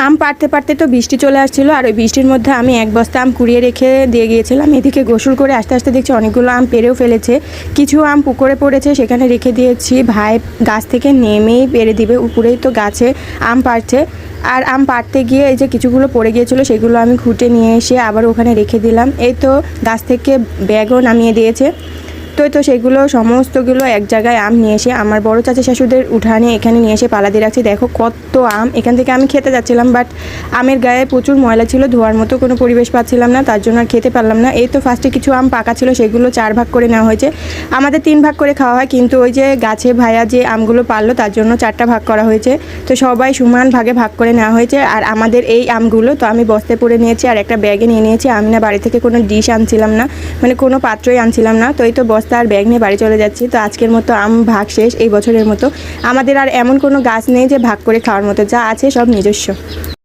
আম পাড়তে পাড়তে তো বৃষ্টি চলে আসছিল, আর ওই বৃষ্টির মধ্যে আমি এক বস্তা আম কুড়িয়ে রেখে দিয়ে গিয়েছিলাম। এদিকে গোসল করে আস্তে আস্তে দেখছি অনেকগুলো আম পেরেও ফেলেছে, কিছু আম পুকুরে পড়েছে সেখানে রেখে দিয়েছি। ভাই গাছ থেকে নেমেই পেরে দিবে, উপরেই তো গাছে আম পাড়ছে। আর আম পাড়তে গিয়ে এই যে কিছুগুলো পড়ে গিয়েছিলো সেগুলো আমি খুঁটে নিয়ে এসে আবার ওখানে রেখে দিলাম। এই তো গাছ থেকে ব্যাগও নামিয়ে দিয়েছে। তো সেগুলো সমস্তগুলো এক জায়গায় আম নিয়ে এসে আমার বড় চাচা শাশুদের উঠানে এখানে নিয়ে এসে পালা দিয়ে রাখছি। দেখো কত আম, এখান থেকে আমি খেতে যাচ্ছিলাম, বাট আমের গায়ে প্রচুর ময়লা ছিল, ধোয়ার মতো কোনো পরিবেশ পাচ্ছিলাম না, তার জন্য আর খেতে পারলাম না। এই তো ফার্স্টে কিছু আম পাকা ছিল সেগুলো 4 ভাগ করে নেওয়া হয়েছে। আমাদের 3 ভাগ করে খাওয়া হয়, কিন্তু ওই যে গাছে ভাইয়া যে আমগুলো পারলো তার জন্য 4টা ভাগ করা হয়েছে। তো সবাই সমান ভাগে ভাগ করে নেওয়া হয়েছে। আর আমাদের এই আমগুলো তো আমি বস্তায় পরে নিয়েছি আর একটা ব্যাগে নিয়ে নিয়েছি। আমি না বাড়ি থেকে কোনো ডিশ আনছিলাম না, মানে কোনো পাত্রই আনছিলাম না। তো এই তো বস্তা আর ব্যাগ নিয়ে বাড়ি চলে যাচ্ছি। তো আজকের মতো আম ভাগ শেষ এই বছরের মতো। আমাদের আর এমন কোনো গাছ নেই যে ভাগ করে খাওয়ার মতো, যা আছে সব নিজস্ব।